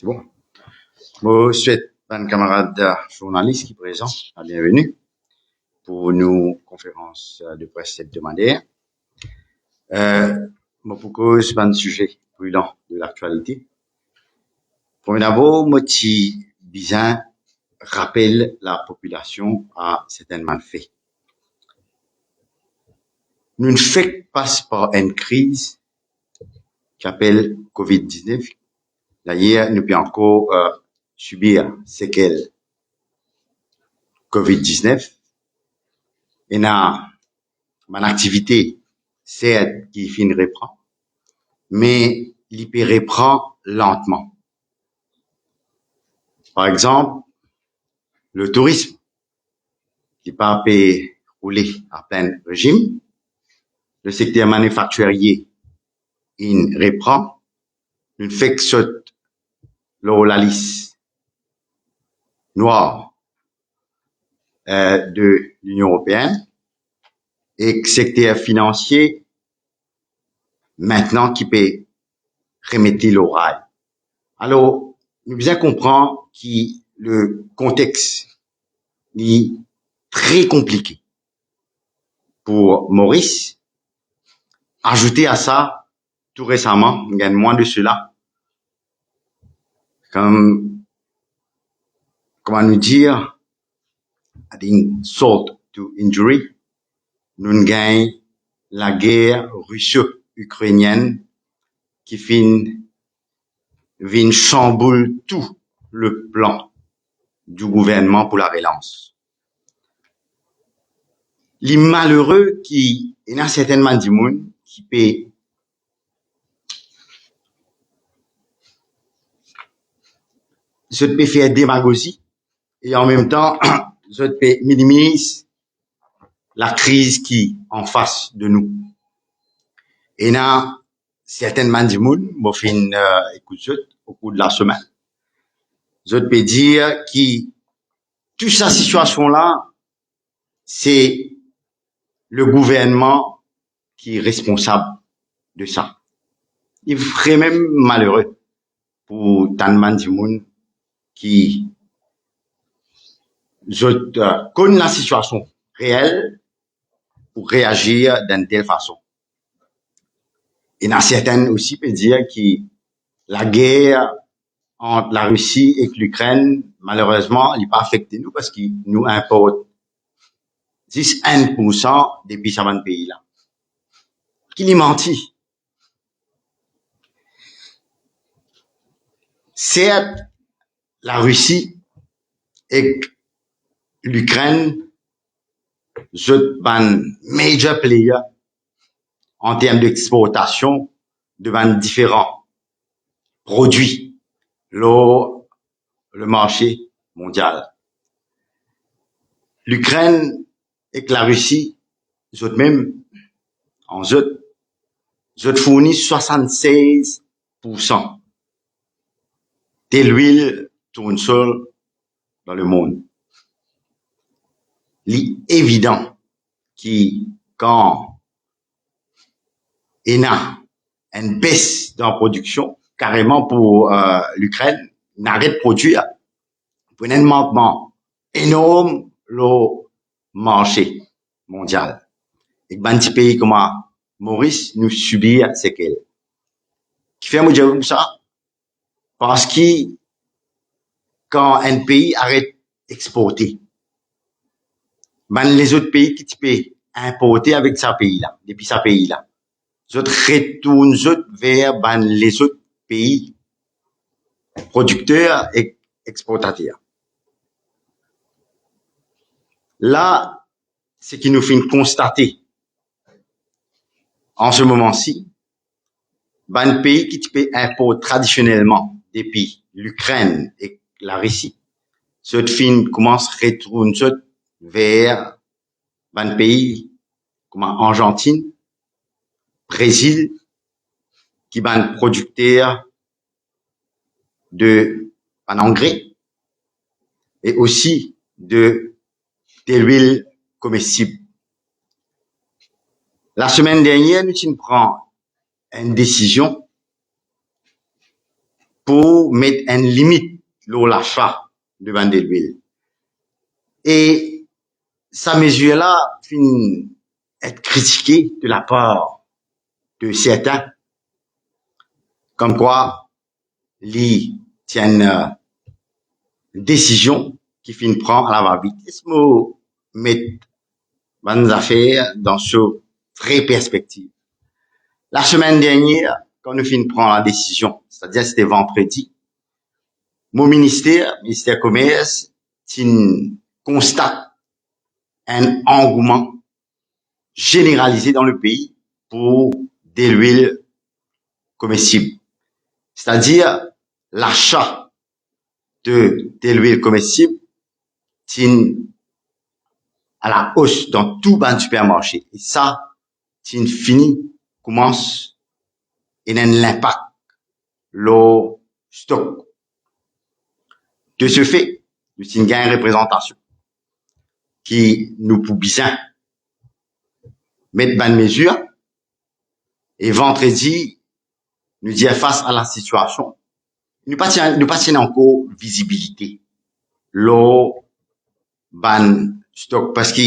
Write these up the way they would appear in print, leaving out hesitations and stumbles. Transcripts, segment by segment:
C'est bon. Je souhaite un camarade journaliste qui est présent, la bienvenue pour nos conférences de presse hebdomadaires. Je propose un sujet brûlant de l'actualité. Pour d'abord, moi, bizarre rappelle la population à certains malfaits. Nous ne faisons pas par une crise qui s'appelle COVID-19. D'ailleurs, nous pouvons encore subir séquelles COVID-19. Et dans mon activité, c'est qui fin reprend, mais il peut reprend lentement. Par exemple, le tourisme, qui pas peut rouler à plein régime. Le secteur manufacturier, il reprend. Une fait que saute la liste noire de l'Union européenne et que secteur financier maintenant qui peut remettre l'oreille. Alors, nous bien comprendre que le contexte est très compliqué pour Maurice. Ajouter à ça, tout récemment, il y a moins de cela, comment nous dire, insult to injury, nous gagnons la guerre russo-ukrainienne qui vient chamboule tout le plan du gouvernement pour la relance. Les malheureux qui, il y a certainement du monde qui peut faire démagogie et en même temps, je peux minimiser la crise qui en face de nous. Et là, certainement du monde, moi, écoute, au cours de la semaine, je peux dire que toute cette situation-là, c'est le gouvernement qui est responsable de ça. Il serait même malheureux pour tant de monde qui connaît la situation réelle pour réagir d'une telle façon. Et dans certaines aussi peut dire que la guerre entre la Russie et l'Ukraine, malheureusement, elle n'est pas affectée nous parce qu'ils nous importent 10-1% depuis ces pays-là. Qui les mentit? Certes, la Russie et l'Ukraine, sont un major player en termes d'exportation de différents produits, le marché mondial. L'Ukraine et la Russie, eux même, eux fournissent 76% de l'huile tournesol dans le monde. Il est évident que quand il y a une baisse dans la production, carrément pour l'Ukraine, il arrête de produire. Pour un manquement énorme le marché mondial. Et un petit pays comme Maurice nous subit ces qu'elle. Qui fait moi ça? Parce que quand un pays arrête d'exporter, les autres pays qui peuvent importer avec ce pays-là, depuis ce pays-là, ils retournent vers les autres pays producteurs et exportateurs. Là, ce qui nous fait constater en ce moment-ci, les pays qui importent traditionnellement depuis l'Ukraine et la Russie, ce fin commence à retourner vers un pays comme Argentine, Brésil, qui est un producteur de engrais et aussi de l'huile comestible. La semaine dernière, nous prenons une décision pour mettre une limite à l'achat de vente de l'huile. Et sa mesure-là finit être critiquée de la part de certains, comme quoi ils tiennent décision qui finit prendre à la va-vite. Il mettre bonnes affaires dans ce vraie perspective. La semaine dernière, quand nous finissons prendre la décision, c'est-à-dire c'était vendredi, mon ministère commerce, constate un engouement généralisé dans le pays pour de l'huile comestible. C'est-à-dire l'achat de l'huile comestible à la hausse dans tout ban supermarché. Et ça, commence et a un impact le stock. De ce fait, nous avons une représentation qui nous pour bien mettre bonne mesure et vendredi, nous dire face à la situation, nous pas encore visibilité le ban stock parce que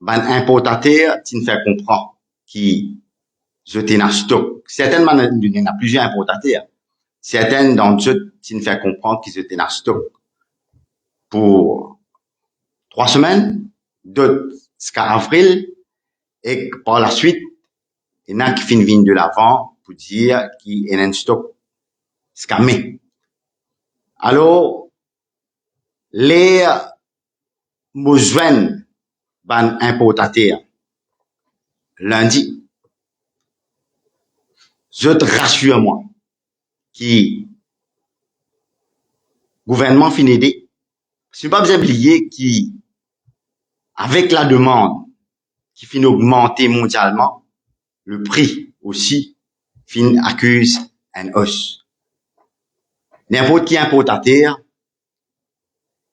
ban importateur qui nous fait comprendre qui jeter dans stock. Certainement, il y en a plusieurs importateurs. Certaines d'entre eux qui nous fait comprendre qu'ils étaient dans stock pour 3 semaines, d'autres jusqu'à avril, et par la suite, il y en a qui finissent de l'avant pour dire qu'il y a un stock jusqu'à mai. Alors, les besoins ban importateurs lundi, je te rassure moi qui gouvernement finit aider. Je ne pas besoin oublier qui avec la demande qui finit augmenter mondialement, le prix aussi fin accuse une hausse. N'importe qui importateur,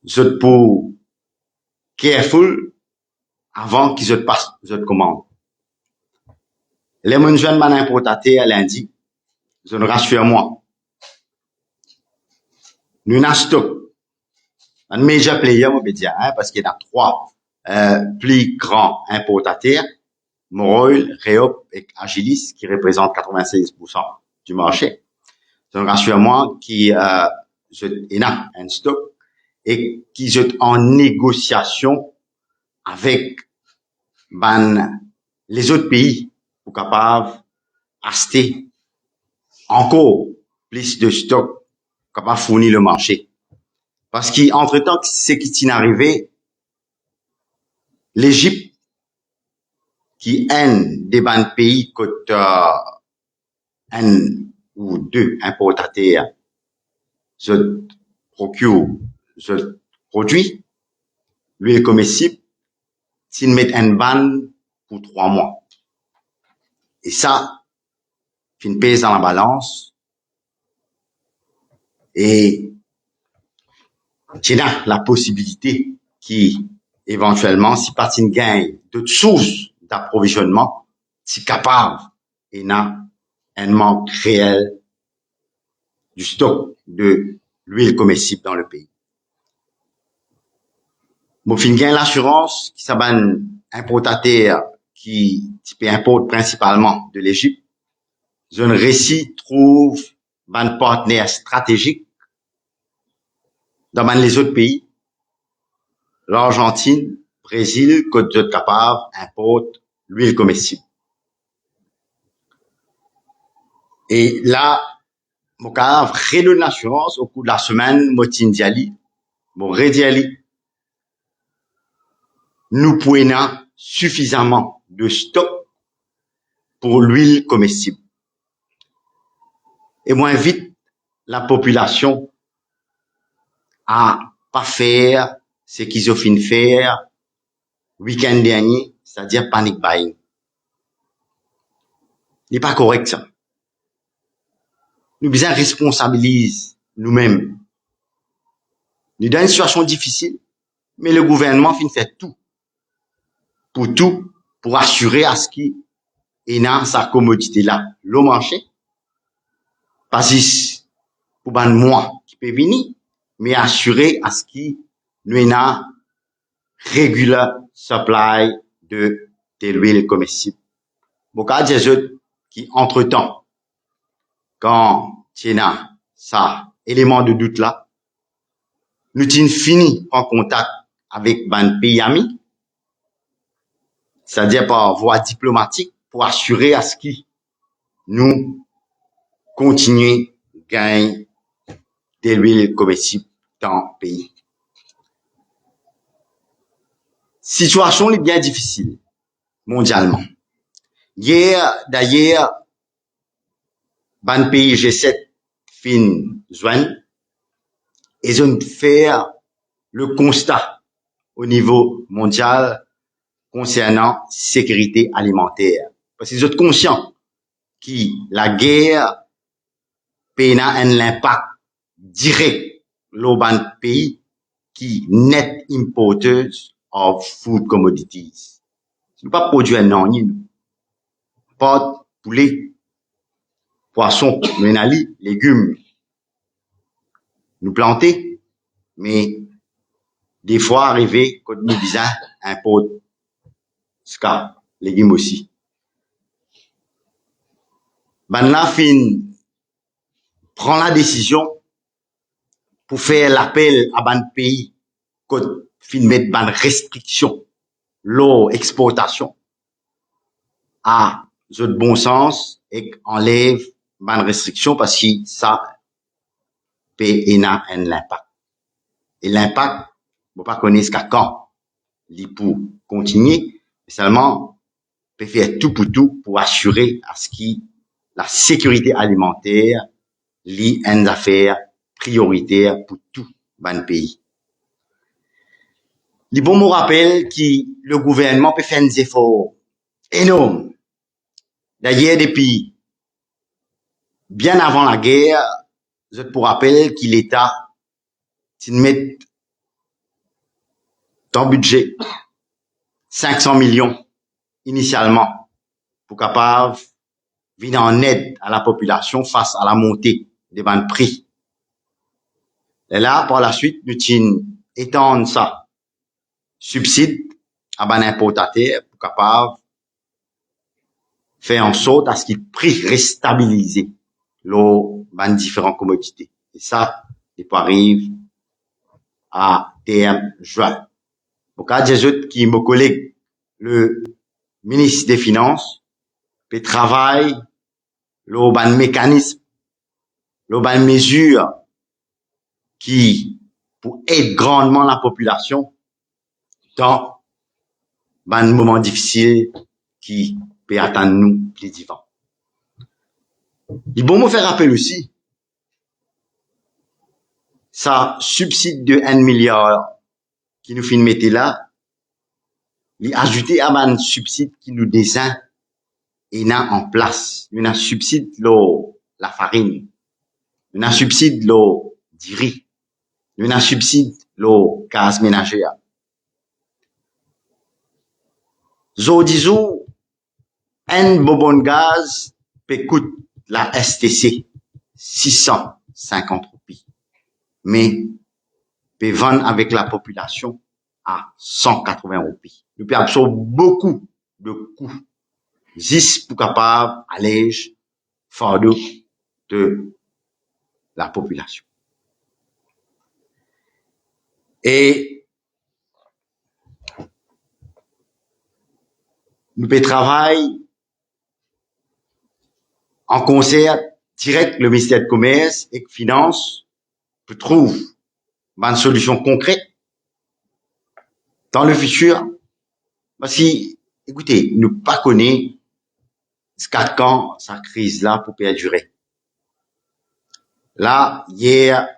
je pour careful avant qu'ils se passent je commande. Les mon jeunes man importateur lundi, je ne rassure moi. Nous n'avons stock. Un major player, on peut dire, parce qu'il y a 3 plus grands importateurs, Moroil, Reop et Agilis, qui représentent 96% du marché. Je ne rassure moi qu'il y a un stock et qu'ils sont en négociation avec les autres pays pour capables acheter encore plus de stock capable de fournir le marché. Parce qu'entre-temps, ce qui est arrivé, l'Égypte, qui est un des pays côté un ou deux importateurs, je procure, je produis l'huile comestible, s'ils mettent un ban pour 3 mois. Et ça, fin pèse dans la balance. Et tu as la possibilité qui, éventuellement, si partie gagne d'autres sources d'approvisionnement, si capable, et n'a un manque réel du stock de l'huile comestible dans le pays. Mon fin gagne l'assurance qui s'aban importateur qui importe principalement de l'Égypte. Je ne récit trouve un partenaire stratégique dans les autres pays. L'Argentine, Brésil, Côte d'Ivoire capable, importe l'huile comestible. Et là, mon cas, rélo de l'assurance au cours de la semaine, motin diali, mon rediali, nous pouvons suffisamment de stock pour l'huile comestible. Et moi, invite la population à pas faire ce qu'ils ont fini de faire week-end dernier, c'est-à-dire panic buying. Ce n'est pas correct, ça. Nous besoin responsabiliser nous-mêmes. Nous dans une situation difficile, mais le gouvernement fin fait tout pour assurer à ce qu'il y ait sa commodité là, le marché, parce pour ban mois qui peut venir, mais assurer à ce qu'il nous ait un regular supply de l'huile comestible. Beaucoup de gens qui, entre-temps, quand tu as ça, élément de doute là, nous t'in fini en contact avec ban pays amis, c'est-à-dire par voie diplomatique, pour assurer à ce qu'ils nous continuent gagner de l'huile comestible dans le pays. Situation est bien difficile mondialement. Hier, d'ailleurs, ban pays G7 fin juin, ils ont fait le constat au niveau mondial concernant sécurité alimentaire. Parce qu'ils sont conscients que la guerre peut avoir un impact direct sur ban pays qui net importers of food commodities. Ce n'est pas produire non, pas poulet, poisson, menali, légumes, nous planter, mais des fois arriver quand nous disons import, ska, légumes aussi. Ben là, fin, prend la décision pour faire l'appel à ban pays quand fin mettre ban restriction, l'eau exportation à de bon sens et enlève ban restriction parce que ça peut avoir un impact. Et l'impact, vous pas connaître qu'à quand, il pour continuer, seulement peut faire tout pour assurer à ce qui la sécurité alimentaire lie une affaire prioritaire pour tout ban pays. Les bons me rappellent que le gouvernement peut faire des efforts énormes. D'ailleurs, depuis bien avant la guerre, je te rappelle que l'État met dans le budget 500 millions initialement pour capable venir en aide à la population face à la montée des ban prix. Et là, par la suite, nous étendons ça, subside à ban importateur pour capable faire en sorte à ce qu'il prix restabiliser les ban différentes commodités. Et ça, il peut arriver à terme juin. Au cas des autres qui me collègue, le ministre des Finances, peut travailler le ban mécanisme, le ban mesure qui pour aider grandement la population dans un moment difficile qui peut attendre nous plus divans. Il bon me faire rappel aussi, ça subside de 1 milliard qui nous fin mettre là, il ajouté à un subside qui nous descend et n'a en place. Il y a un subside la farine, il y a un subside du riz, il y a un subside le gaz ménager. Zodizo, un bonbon de gaz peut coûter la STC 650 roupies, mais peut vendre avec la population à 180 roupies. Nous peut absorber beaucoup de coûts, juste pour capable alléger fardeau de la population. Et nous pouvons travailler en concert direct le ministère de Commerce et de Finances pour trouver une solution concrète dans le futur. Parce que, écoutez, nous pas connaît jusqu'à quand cette crise-là pour perdurer. Là, hier,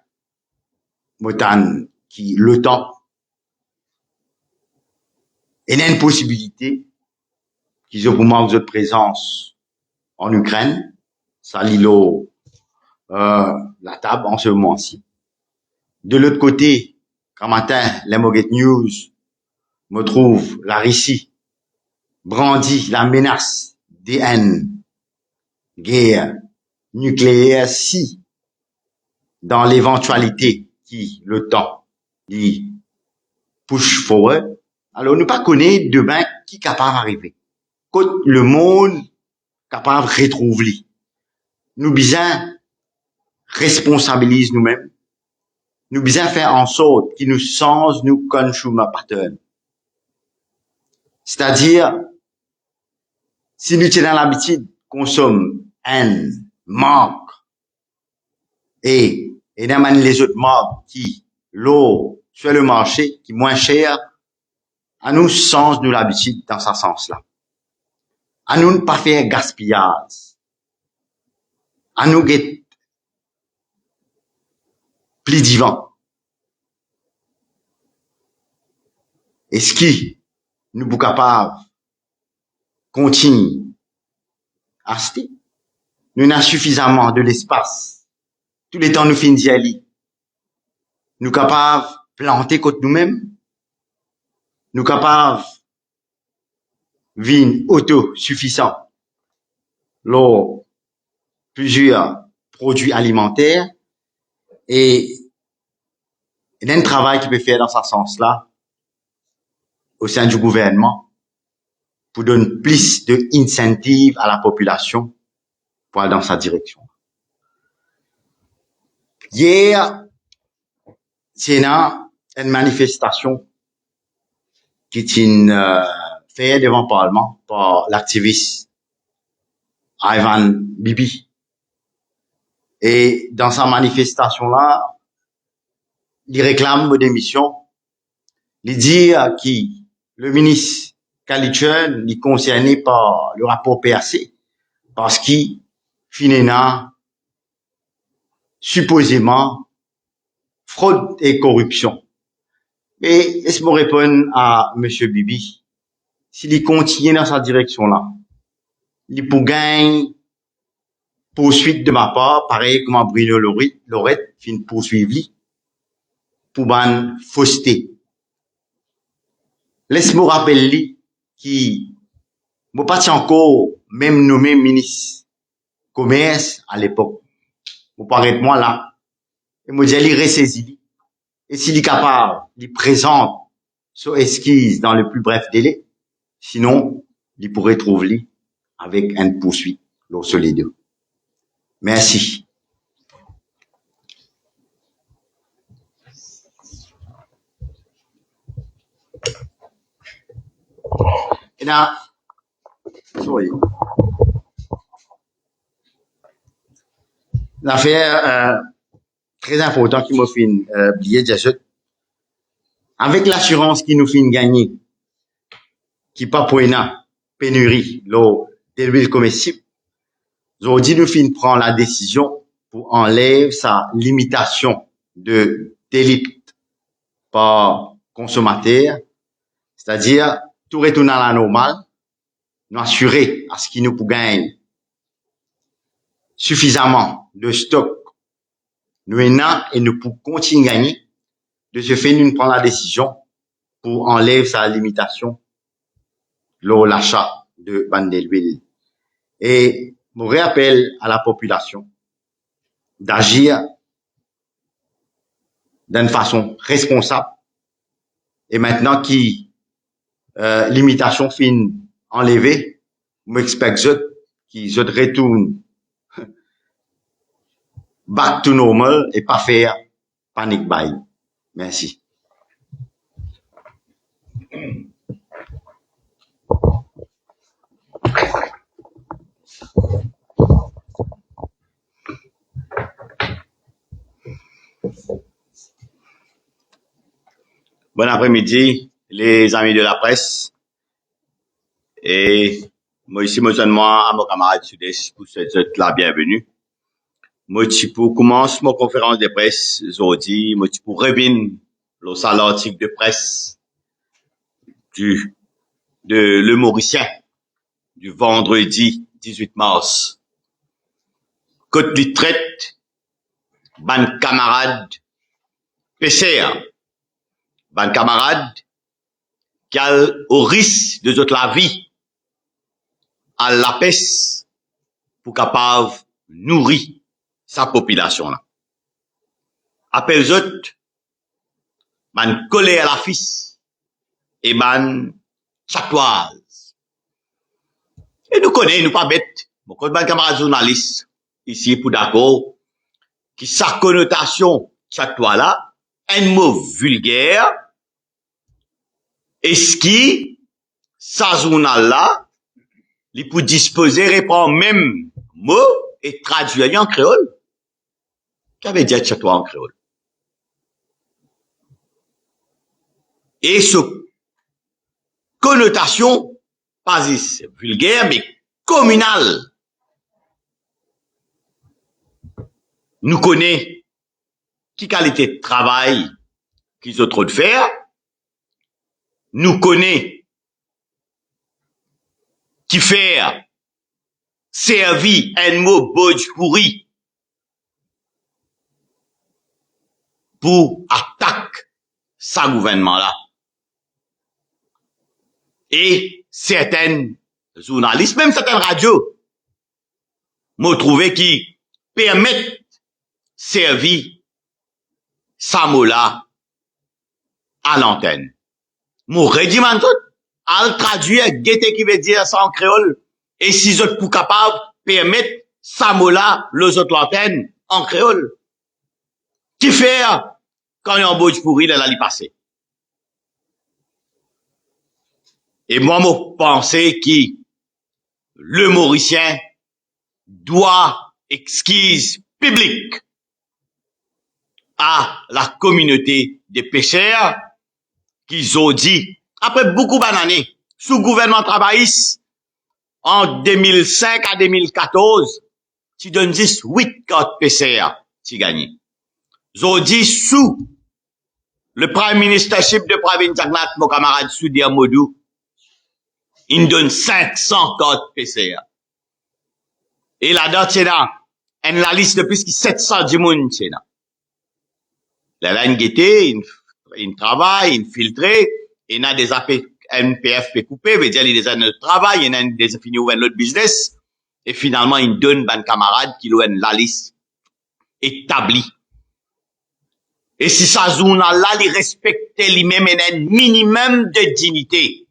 Motan, qui le temps, il y a une possibilité qu'ils ont pour moi de présence en Ukraine, ça l'îlot, la table en ce moment-ci. De l'autre côté, quand matin, les Moget News me trouve la Russie brandit la menace d'une guerre nucléaire si dans l'éventualité qui, le temps, il push forward, alors nous pas connaître demain qui est capable d'arriver. Quand le monde capable de retrouver, nous besoin responsabiliser nous-mêmes, nous besoin faire en sorte qu'il nous sens nous consommer pattern. C'est-à-dire, si nous tenons l'habitude consommer un marque et dans les autres marques qui l'eau sur le marché qui est moins cher, à nous sens nous l'habitude dans ce sens-là. À nous ne pas faire gaspillage. À nous get plus divin. Est-ce qui nous sommes capables continuer à acheter? Nous avons suffisamment de l'espace. Tous les temps nous finissons d'y aller. Nous sommes capables de planter contre nous-mêmes. Nous sommes capables de vivre autosuffisants lors plusieurs produits alimentaires et il y a un travail qui peut faire dans ce sens-là au sein du gouvernement pour donner plus d'incentives à la population pour aller dans sa direction. Hier, c'est une manifestation qui est faite devant le Parlement par l'activiste Ivan Bibi. Et dans sa manifestation-là, il réclame une démission. Il dit que le ministre Kalitchen est concerné par le rapport PAC parce qu'il finit supposément fraude et corruption. Et laisse-moi répondre à M. Bibi. S'il continue dans sa direction-là, il peut gagner poursuite de ma part, pareil comme Bruno Lorette fin poursuivre pour ban fausseté. Laisse-moi rappeler qui m'a pas encore même nommé ministre commerce à l'époque. Vous paraît moi là. Et moi dit il ressaisi. Et s'il est capable, il présente son esquisse dans le plus bref délai. Sinon, il pourrait trouver avec une poursuite sur les deux. Merci. Et là, sorry. L'affaire très importante qui m'a fait oublier déjà. Avec l'assurance qui nous fait gagner, qui pas pour une pénurie, l'eau des huiles comestibles, aujourd'hui nous fin prend la décision pour enlever sa limitation de litres par consommateur, c'est-à-dire tout retourner à la normale, nous assurer à ce qu'il nous pour gagner suffisamment de stock, nous et nous pour continuer à gagner. De ce fait, nous prenons la décision pour enlever sa limitation lors l'achat de bandes d'huile. Et je rappelle à la population d'agir d'une façon responsable. Et maintenant qui limitation fin enlevée, je m'expecte qu'ils retournent back to normal et pas faire panic buy. Merci. Bon après-midi, les amis de la presse. Et moi ici, moi à mon camarade Sud-Est pour cette la bienvenue. Moi, pour commencer ma conférence de presse aujourd'hui, moi, pour revenir sur l'article de presse de Le Mauricien du vendredi 18 mars. Côte du traite, ban camarade PCR, ban camarade qui a au risque de toute la vie à la peste pour capable nourrir sa population là. appelle autres, man collé à la fils, et man chatoise. Et nous connaissons, nous pas bêtes. Mon camarade journaliste, ici, pour d'accord, qui sa connotation chatois là, un mot vulgaire, et ce qui, sa journal là, il peut disposer, répond même mot et traduire en créole. Qu'avait dit chatois en créole? Et ce connotation, pas vulgaire, mais communale, nous connaissons qui qualité de travail qu'ils ont trop de faire, nous connaissons qui faire servi un mot bodge pourri pour attaquer sa gouvernement là. Et certaines journalistes, même certaines radios, m'ont trouvé qui permettent servir sa mot là à l'antenne. Mon rediment tout, à le traduire, guetter qui veut dire ça en créole, et si autres pour capable permettre sa mot là, les autres l'antenne en créole. Qui faire quand il y a un bouge pourri, là, l'y passer. Et moi, je pense que le Mauricien doit exquise publique à la communauté des pêcheurs qu'ils ont dit, après beaucoup d'années, sous gouvernement travailliste, en 2005 à 2014, tu donnes 10, 8 cartes pêcheurs, tu gagnes. Ils ont dit sous le prime ministership de Pravin Jagnat, mon camarade Soudir Modou, il donne 500 cartes PCR. Et là-dedans, c'est là, la liste de plus que 700 du monde, c'est là. Là, une gaieté, une travail, une filtré, il y a des NPF coupés, veut dire, il y a des années de travail, il y a des fini ouvert l'autre business, et finalement, il donne ben camarade qui l'ont la liste établie. Et si sa journal-là, il respectait lui-même un minimum de dignité,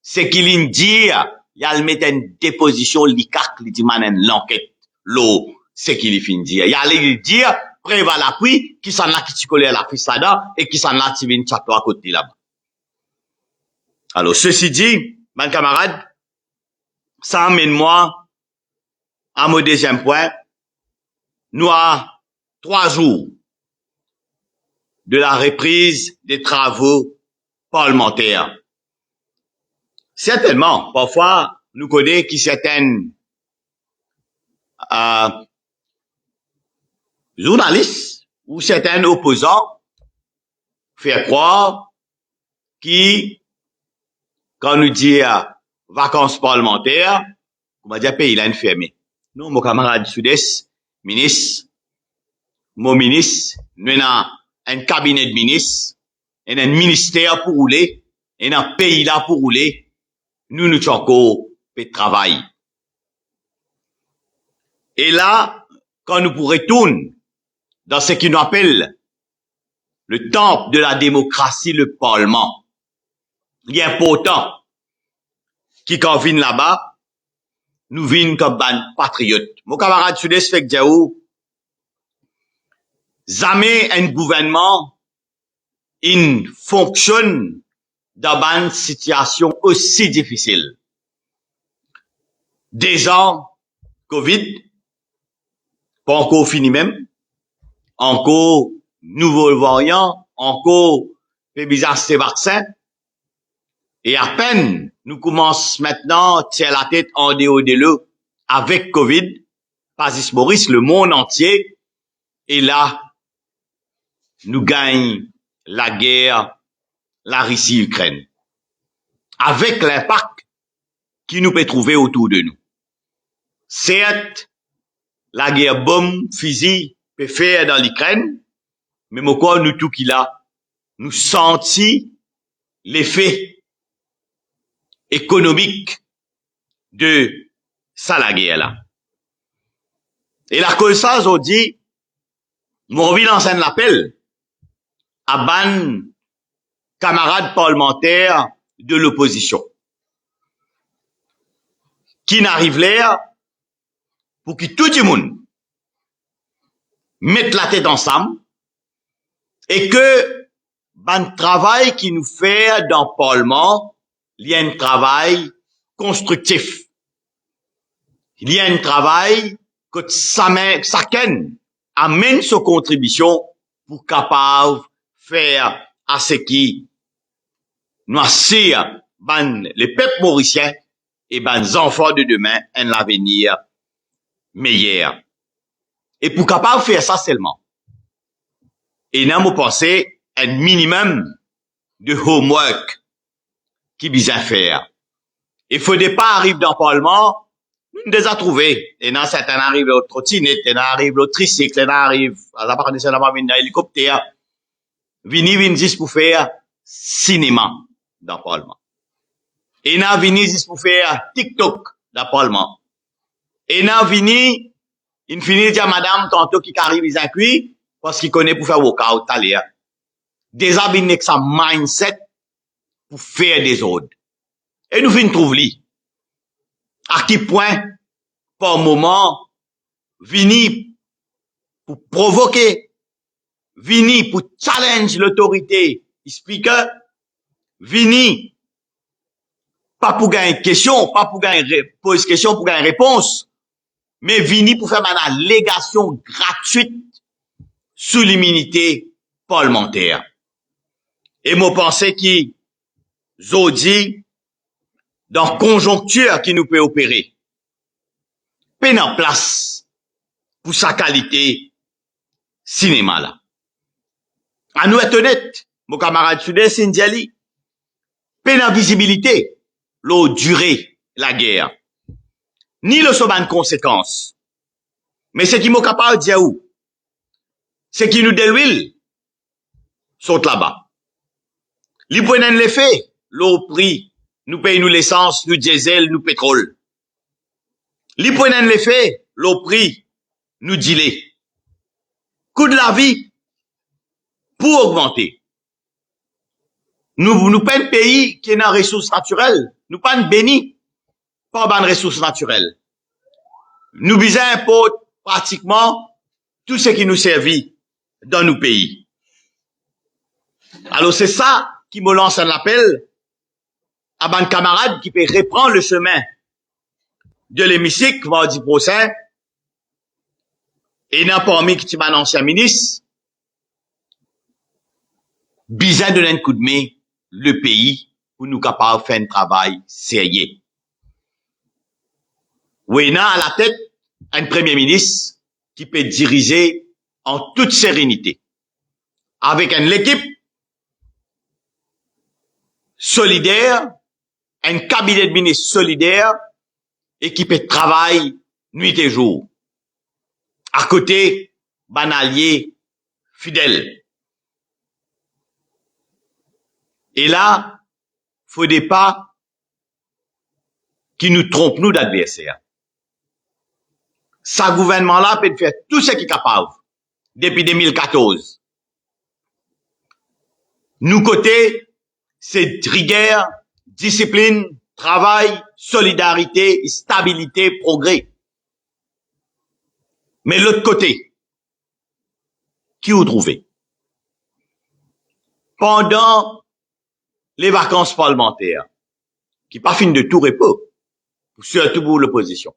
c'est qu'il dit, il y a le mettre une déposition, l'ICAC, il dit, l'enquête, l'eau, c'est qu'il finit dire. Il y a lui dire, préva l'appui, qui s'en a qui t'y collé à la fille là et qui s'en a qui vient château à côté là-bas. Alors, ceci dit, mon camarade, ça amène moi à mon deuxième point. Nous avons 3 jours de la reprise des travaux parlementaires. Certainement, parfois, nous connaissons qui certaines journalistes ou certains opposants faire croire qui, quand nous dit vacances parlementaires, on va dire pays là fermé. Nous, mon camarade sud-est, ministre, mon ministre, nous avons un cabinet de ministres, et un ministère pour rouler, et un pays là pour rouler, nous sommes encore de travail. Et là, quand nous retournons dans ce qu'ils nous appellent le temple de la démocratie, le Parlement, il est important qui quand viennent là-bas, nous viennent comme ban patriotes. Mon camarade sud-est fait que jamais un gouvernement il fonctionne dans une situation aussi difficile. Déjà, Covid, pas encore fini même, encore nouveau variant, encore bizarre ces vaccins, et à peine nous commençons maintenant à tirer la tête en dehors de l'eau avec Covid, Pasis Maurice, le monde entier, et là, nous gagnons la guerre, la Russie-Ukraine, avec l'impact qui nous peut trouver autour de nous. Certes, la guerre bombe, fusil, peut faire dans l'Ukraine, mais pourquoi nous tout qui là, nous sentons l'effet économique de ça la guerre là. Et la cause ça, on dit, Mon envie lancer l'appel à ban camarades parlementaires de l'opposition qui n'arrivent là pour que tout le monde mette la tête ensemble et que ban travail qui nous fait dans le Parlement, il y a un travail constructif. Il y a un travail que chacun amène sa contribution pour capable faire à ce qui nous assure les peuples mauriciens et les enfants de demain un avenir meilleur. Et pour capable faire ça seulement, et nous penser un minimum de homework qui besoin faire. Il faut pas arriver dans le Parlement, nous déjà trouvé. Et dans certains arrivent au trottinette, et arrivent au tricycle, et arrivent à la partie de l'hélicoptère. Vini juste pour faire cinéma dans le Parlement. Et n'a vini juste pour faire TikTok dans le Parlement. Et n'a vini, il finit dire madame tantôt qui arrive ils cuit parce qu'il connaît pour faire workout à l'air. Déjà vini avec sa mindset pour faire des ordres. Et nous finissons trouver à quel point par moment vini pour provoquer, vini pour challenge l'autorité speaker, vini pas pour gagner question, pas pour gagner pose question pour gagner réponse, mais vini pour faire une allégation gratuite sous l'immunité parlementaire. Et moi pensais qui zodi dans conjoncture qui nous peut opérer, peine en place pour sa qualité cinéma là. À nous être honnête, mon camarade sudais Sindiali, peine en visibilité, l'eau durée la guerre, ni le soban de conséquences. Mais ce qui m'est capable de dire où, c'est qui nous déluile, sont là-bas. Li prennent l'effet, l'eau prix, nous payons nous l'essence, nous diesel, nous pétrole. Li prennent l'effet, l'eau prix, nous dilé. Coût de la vie, pour augmenter. Nous pas un pays qui est dans ressources naturelles. Nous pas un béni par ban ressources naturelles. Nous bisons importer pratiquement tout ce qui nous servit dans nos pays. Alors c'est ça qui me lance un appel à ban camarade qui peut reprendre le chemin de l'hémicycle mardi prochain et n'a pas mis qui un ancien ministre besoin de un coup de main le pays pour nous capables de faire un travail sérieux. Oui, il a à la tête un premier ministre qui peut diriger en toute sérénité avec une équipe solidaire, un cabinet de ministres solidaire et qui peut travailler nuit et jour. À côté, banalier fidèle. Et là, faut pas qui nous trompe nous d'adversaires. Ce gouvernement-là peut faire tout ce qu'il est capable depuis 2014. Nous côté, c'est rigueur, discipline, travail, solidarité, stabilité, progrès. Mais l'autre côté, qui vous trouvez? Pendant les vacances parlementaires, qui pas fin de tout repos, surtout pour l'opposition.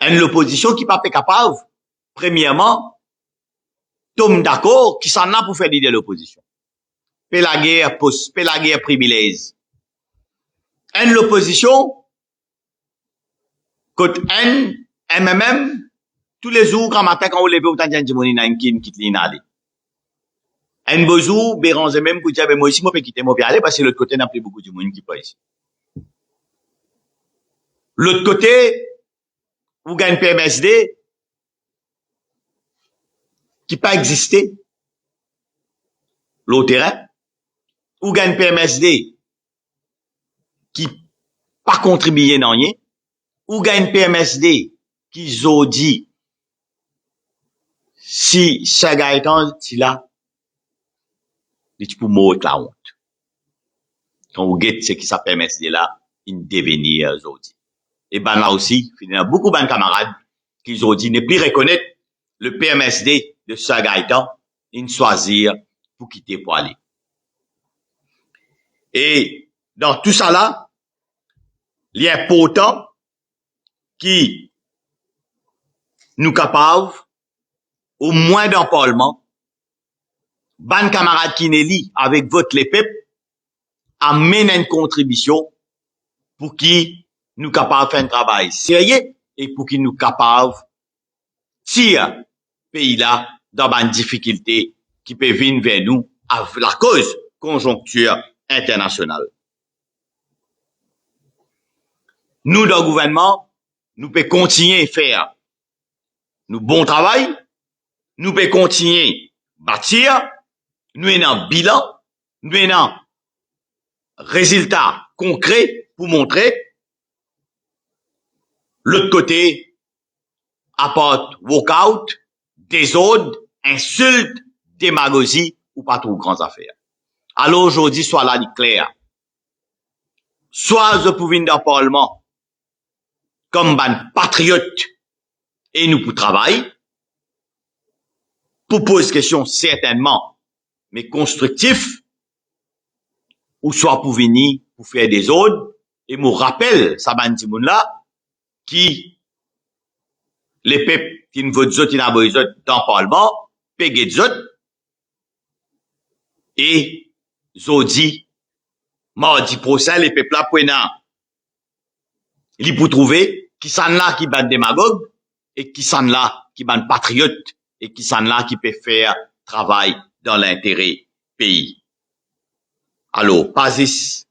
L'opposition qui pas capable, premièrement, tombe d'accord, qui s'en a pour faire l'idée de l'opposition. Paix la guerre privilège. L'opposition, côté MMM, tous les jours, quand matin, quand on lève autant de gens, il y a une qui quitte l'inali. Un beau jour, Béranger même, pour dire, moi ici, moi, peux quitter, moi, puis aller, parce que l'autre côté, n'a plus beaucoup de monde qui peut ici. L'autre côté, vous gagnez PMSD, qui pas existé. L'autre terrain, ou gagne PMSD, qui pas contribué dans rien, ou gagne PMSD, qui ont dit, si ce Gaëtan ti là, il pour mourir la honte. Quand vous guettez ce qui s'appelle MSD là, il devenir aujourd'hui. Et ben là aussi, il y a beaucoup de camarades qui ont dit ne plus reconnaître le PMSD de ce Gaëtan, ils choisir pour quitter pour aller. Et dans tout ça là, il est important qui nous capables, au moins dans le Parlement, ban camarades qui n'est li avec votre les peuples, amène une contribution pour qui nous capables faire un travail sérieux et pour qui nous capables tirer pays là dans une difficulté qui peut venir vers nous à la cause conjoncture internationale. Nous, dans le gouvernement, nous pouvons continuer à faire nous bon travail, nous pouvons continuer à bâtir, nous avons un bilan, nous avons un résultat concret pour montrer. L'autre côté, apporte walkout, désordre, insulte, démagogie ou pas trop grandes affaires. Alors aujourd'hui, soit là, clair. Soit je pouvais venir dans le Parlement comme un patriote et nous pour travailler, pour poser question certainement, mais constructif, ou soit pour venir pour faire des ordres, et me rappelle, ça ban dit là, qui, les peuples qui ne veulent pas dans le Parlement, payent des autres, et, zodi, mardi prochain, les peuples là, prennent, ils pour trouver, qui sont là qui bat démagogue, et qui sont là qui bat patriote, et qui sont là qui peut faire travail dans l'intérêt pays. Alors, Pazis,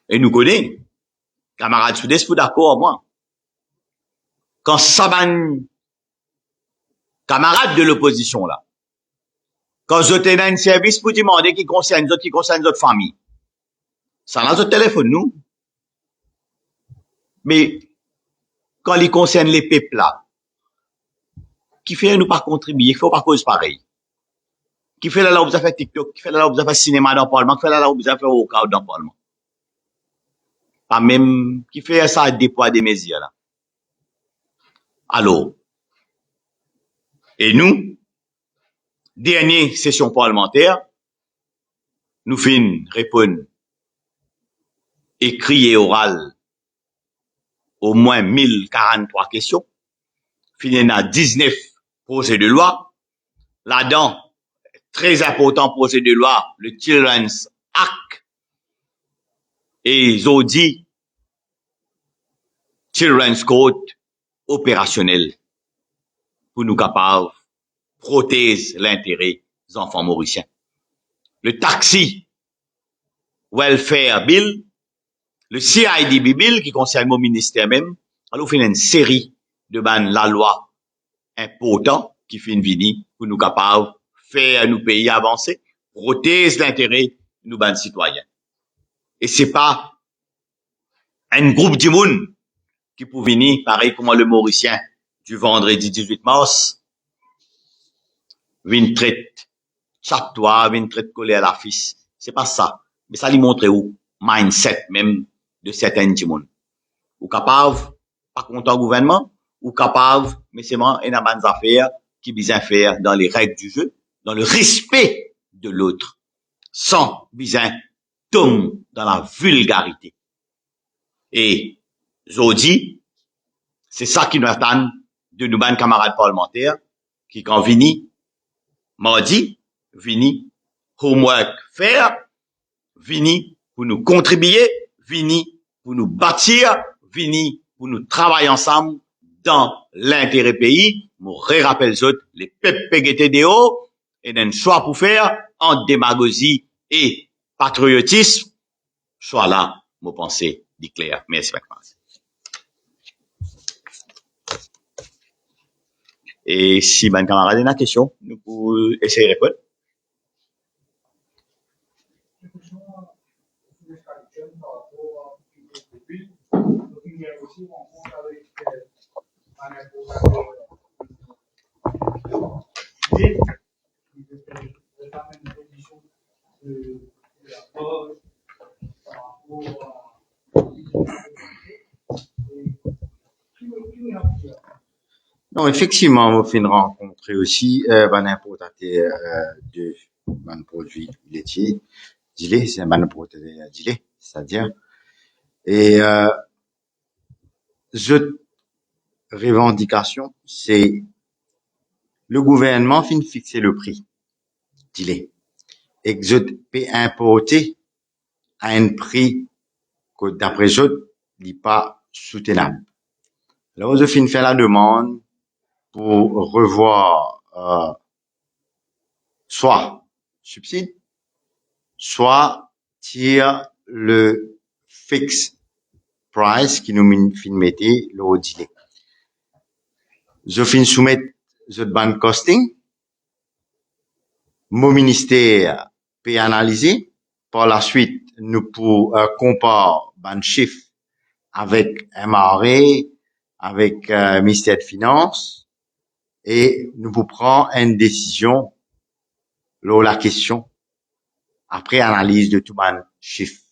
et nous connaissons, camarades Soudès, vous d'accord, moi. Quand ça ban, camarades de l'opposition, là, quand je t'ai dans un service pour demander qui concerne notre famille, ça dans notre téléphone, nous. Mais, quand il concerne les peuples, là, qui fait nous pas contribuer, qui fait pas cause pareil. Qui fait là où vous avez fait TikTok, qui fait là où vous avez fait cinéma dans le Parlement, qui fait là où vous avez fait workout dans le Parlement. Pas même, qui fait ça des poids des mesures, là. Alors, et nous, dernière session parlementaire, nous finissons répondre écrit et oral au moins 1043 questions. Finissons à 19 projets de loi. Là-dedans, très important projet de loi, le Children's Act. Et ils ont dit Children's Code opérationnel pour nous capables protéger l'intérêt des enfants mauriciens. Le Taxi Welfare Bill, le CIDB Bill qui concerne mon ministère même, alors on fait une série de la loi importante qui finit venir pour nous capables faire nous pays avancer, protéger l'intérêt de nos citoyens. Et c'est pas un groupe de monde qui peut venir, pareil comme le Mauricien du vendredi 18 mars, vient traite chaque toit, vient traite coller à la fils. C'est pas ça. Mais ça lui montre où mindset même de certains du monde. Ou capable, pas content gouvernement, ou capable, mais c'est vraiment une bonne affaire qui besoin faire dans les règles du jeu, dans le respect de l'autre, sans besoin tomber dans la vulgarité. Et, aujourd'hui, c'est ça qui nous attend de nos bonnes camarades parlementaires, qui quand vini, mardi, vini, homework faire, vini pour nous contribuer, vini pour nous bâtir, vini pour nous travailler ensemble dans l'intérêt pays. Je rappelle les peuples pégétés de haut et d'un choix pour faire en démagogie et patriotisme. Soit là, mon pensée dit clair. Merci beaucoup. Et si ben camarade a une question, nous pouvons essayer de répondre. Non, effectivement, on fait une rencontre aussi, un importateur de un produit laitier, dilé, c'est un importateur dilé, c'est-à-dire, et je revendication, c'est le gouvernement fin fixer le prix dilé et que je peux importer à un prix que d'après je n'est pas soutenable. Alors, je fin faire la demande pour revoir soit subside, soit tire le fixe price qui nous fin mettait le dilé. Je fin soumettre the ban costing, mon ministère peut analyser. Par la suite, nous pour comparer ban chiffre avec MRA, avec ministère de Finances, et nous pour prendre une décision sur la question après analyse de tout ban chiffre.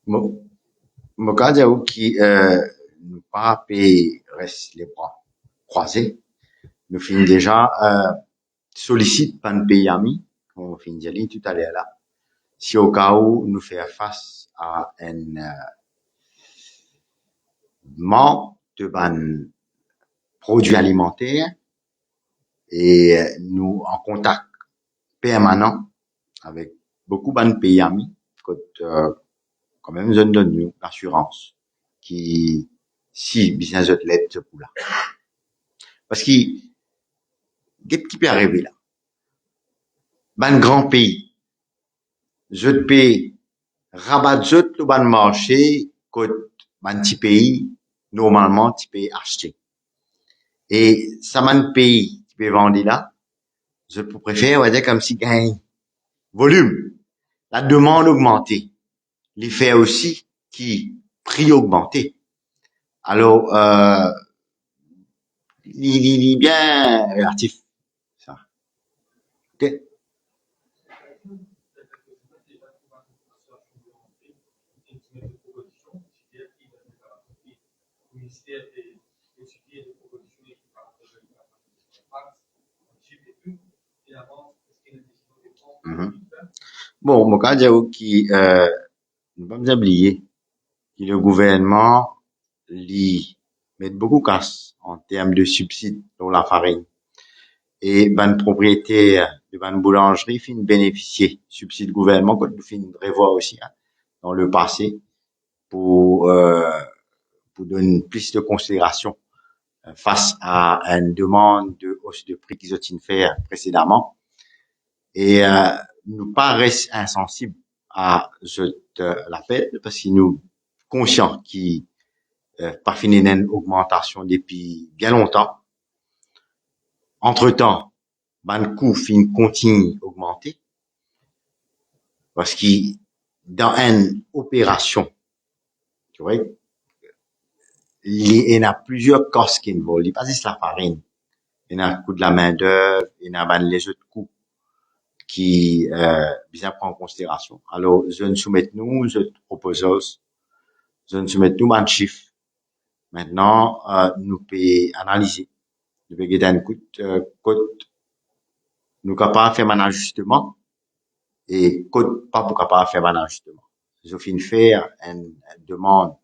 Mon cas qui nous pas reste les bras croisés, nous finissons déjà sollicite par un pays ami, comme on finit de dire tout à l'heure là, si au cas où nous faire face à un manque de ban produits alimentaires et nous en contact permanent avec beaucoup de pays amis, quand même je donne nous l'assurance qui si business de l'aide ce coup là parce qu'il qu'est-ce qui peut arriver là ban grand pays je peux rabattre le ban marché que ban petit pays normalement petit pays acheter et ça man pays qui peut vendre là je préfère on va dire comme si gagne volume la demande augmentée l'effet aussi qui prix augmenté alors il est bien relatif ça ok. Mhm. Bon, mon cas, j'avoue qui, ne pas oublier que le gouvernement, lui, met beaucoup casse en termes de subsides pour la farine. Et, ben, propriétaire de ben boulangerie fin bénéficier subside gouvernement, qu'on fin revoir aussi, hein, dans le passé pour donner plus de considération face à une demande de hausse de prix qu'ils ont fait précédemment. Et nous pas reste insensible à l'appel parce que nous conscients qu'il pas fini d'une augmentation depuis bien longtemps. Entre-temps, ben coût fin continue augmenter parce que dans une opération, tu vois, il y a plusieurs costes qui ne volent pas juste la farine. Il y a le coût de la main d'œuvre, il y a ben les autres coûts qui bien prend en considération. Alors, je ne soumets nous, je propose, je ne soumets nous un chiffre. Maintenant, nous pouvons analyser, nous pouvons garder un coût, nous capables faire un ajustement et coût pas pour capable faire un ajustement. Je finis faire une demande,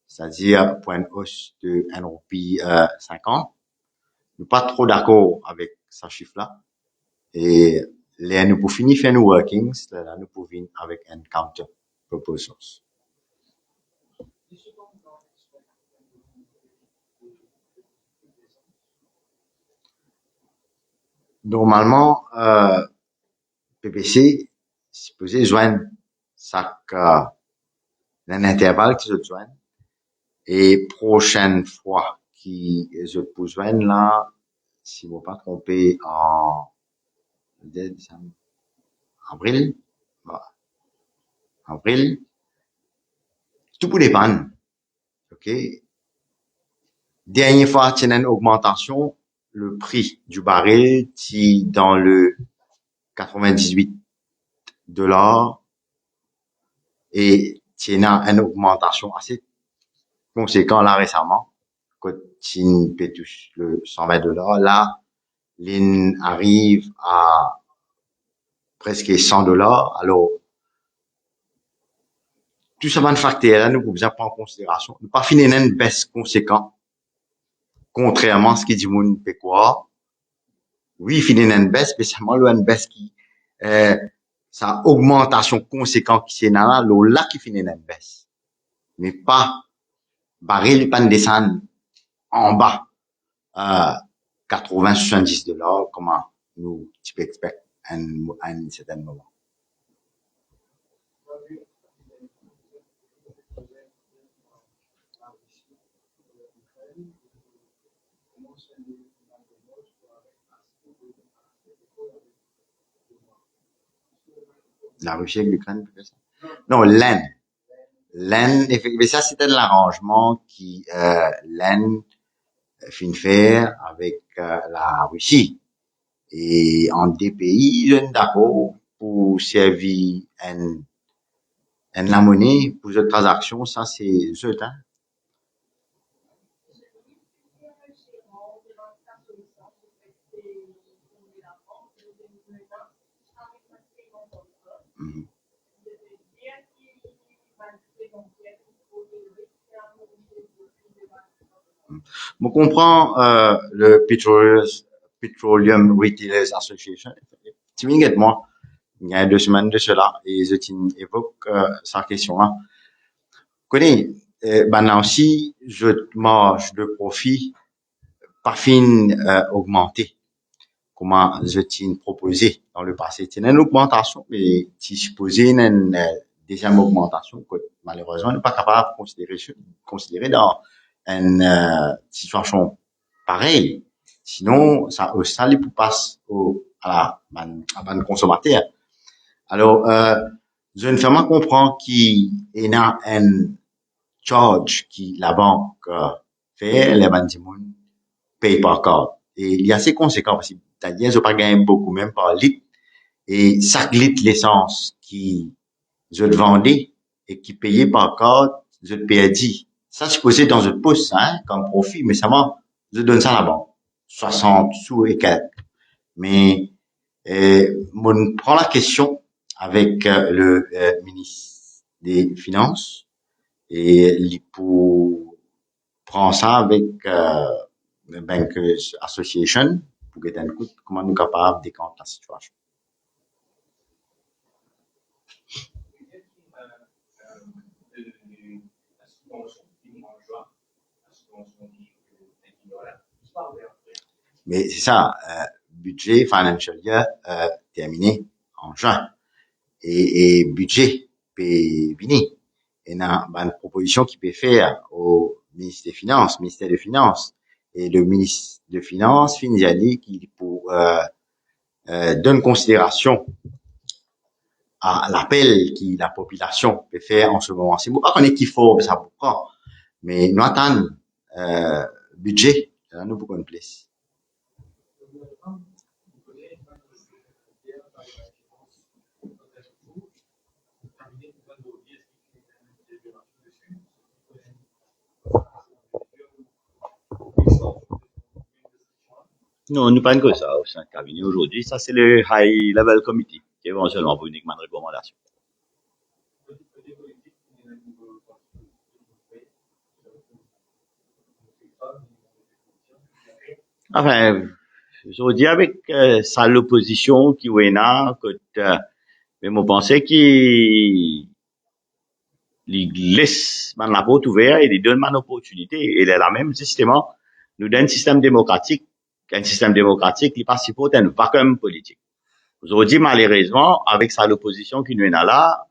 c'est-à-dire pour une hausse de 1 roupie 50. Nous pas trop d'accord avec ce chiffre-là et là, nous pour finir faire nos workings, là, nous pouvons venir avec un counter proposals. Normalement, PPC, supposé joindre chaque un intervalle qui se joignent et prochaine fois qui je peux joindre là, si vous ne pas trompé en décembre, avril, avril, tout pour dépendre. OK? Dernière fois, il y a une augmentation, le prix du baril, qui dans le 98 dollars, et il y a une augmentation assez conséquente là récemment, quand il touche le 120 dollars, là, l'in arrive à presque 100 dollars. Alors, tout ça va facteur là, nous pouvons prendre en considération. Nous pas finir une baisse conséquente, contrairement à ce qui dit mon péquois. Oui, finir une baisse, spécialement une baisse qui, sa augmentation conséquente qui c'est là, là qui finit une baisse. Mais pas, baril, pas descendre en bas, 80, 70 dollars, comment nous, tu peux expecter à un certain moment. La Russie avec l'Ukraine, peut ça? Non, l'Inde. L'Inde, mais ça, c'était l'arrangement qui, l'Inde fin faire avec la Russie. Et en des pays, je suis d'accord pour servir la monnaie pour cette transaction, ça c'est certain. Mhm. Je comprends le Petroleum Retailers Association. Tu moi, il y a 2 semaines de cela, et je évoque sa question-là. Connais, maintenant aussi, je marge de profit pas fin augmenté. Comment je t'ai proposé dans le passé. C'est une augmentation, mais si supposé une deuxième augmentation, que malheureusement, on n'est pas capable de considérer dans une situation pareille. Sinon, ça les passe à la consommateur. Alors, je ne fais pas comprendre qu'il y a un charge qui la banque fait, les banques payent par carte. Et il y a ces conséquences parce que c'est-à-dire, je pas gagné beaucoup même par litre. Et chaque litre l'essence qui je le vendais et qui payait par carte, je le payais. Ça, je posais dans un poste, hein, comme profit, mais ça m'a, je donne ça à la banque. 60 sous et quelques. Mais, on prend la question avec le ministre des Finances et il prend ça avec le Bankers Association pour que un coup comment nous capables de décanter la situation. Mais c'est ça, budget financial year terminé en juin et budget peut venir. Et dans une proposition qui peut faire au ministère des Finances, et le ministre des Finances finit à dire qu'il pour donne considération à l'appel que la population peut faire en ce moment. C'est pour pas qu'on est qu'il faut, ça pourquoi. Mais nous attendons budget, nous pour qu'on place. Non, nous pas que ça au sein du cabinet aujourd'hui. Ça, c'est le High Level Committee qui est éventuellement pour uniquement une recommandation. Enfin, je dis avec ça l'opposition qui est là, mais moi pensais qu'il laisse la porte ouverte et il donne une opportunité. Et la même système, nous donne un système démocratique qui n'est pas supporte un vacuum politique. Aujourd'hui, malheureusement, avec ça l'opposition qui nous est là,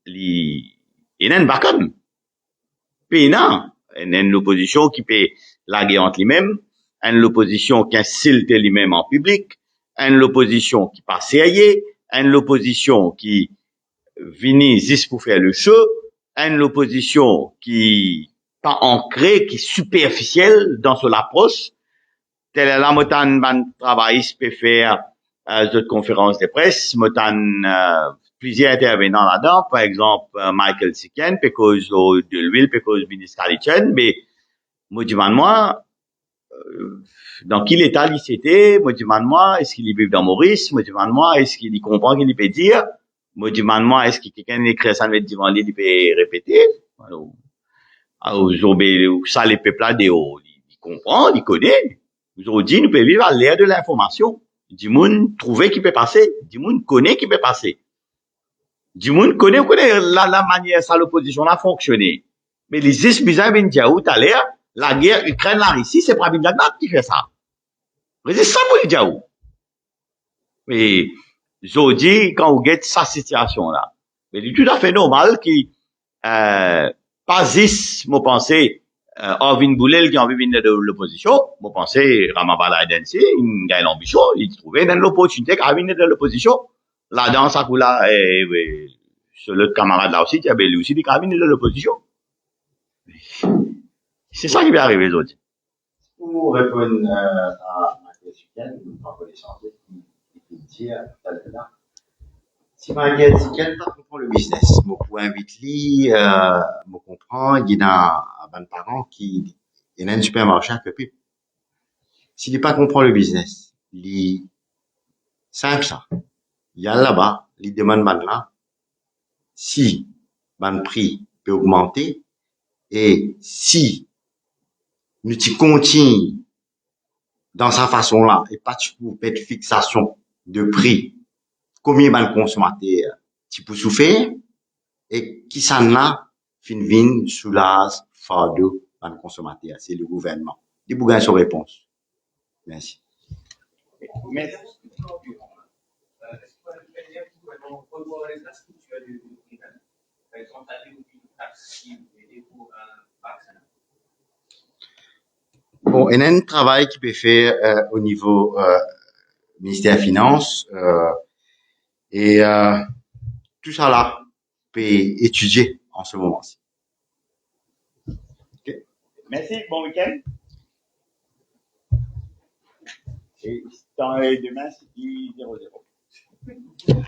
il y a un vacuum. Puis non, il y a une opposition qui peut laguer entre lui-même, une opposition qui insulte lui-même en public, une l'opposition qui pas sérieux, une l'opposition qui vini juste pour faire le show, une l'opposition qui pas ancrée, qui est superficielle dans son approche. Telle est la motane ban travailliste peut faire d'autres conférences de presse, motane plusieurs intervenants là-dedans, par exemple Michael Siken, because de l'huile, because ministre Kalitchen, mais moi demande moi dans quel état il s'était, moi demande moi est-ce qu'il vit dans Maurice, moi demande moi est-ce qu'il comprend qu'il peut dire, moi demande moi est-ce que quelqu'un écrit ça avec devant lui il peut répéter. Alors ça les peuples là il comprend, il connaît. Aujourd'hui, nous pouvons vivre à l'ère de l'information. Du monde trouver qui peut passer, du monde connaît qui peut passer. Du monde connaît la manière ça l'opposition a fonctionné. Mais les espisants viennent dire tout à l'heure, la guerre Ukraine la Russie, c'est pas Bill qui fait ça. C'est ça pour les dire. Mais aujourd'hui, quand vous regardez sa situation là, mais c'est tout à fait normal qu'il pas juste, moi penser Arvin Boulel qui a envie de l'opposition, moi penser Ramabala Adensi, il a l'ambition, il trouvait dans l'opportunité qu'à venir de l'opposition. Là dans ça coup là, ce l'autre camarade là aussi, qui avait lui aussi dit qu'à venir de l'opposition. C'est ça qui va arriver aujourd'hui. Pour répondre à ma question, nous pas connaissance qui dire tout à l'heure. Si ma question pas comprend le business, moi pour inviter moi comprendre, il y a un parent qui il y a un supermarché à Peuple. S'il n'est pas comprend le business, il simple ça. Il y a là-bas, il demande là, si le prix peut augmenter et si nous continuons dans sa façon-là et pas pour faire de fixation de prix, combien le consommateur tu peux souffrir et qui s'en a fin vin sous la fardeau le consommateur, c'est le gouvernement. Il faut gagner son réponse. Merci. Merci. Bon, il y a un travail qui peut faire au niveau ministère des Finances et tout ça là peut étudier en ce moment-ci. Okay. Merci, bon week-end. Et demain, c'est 0-0.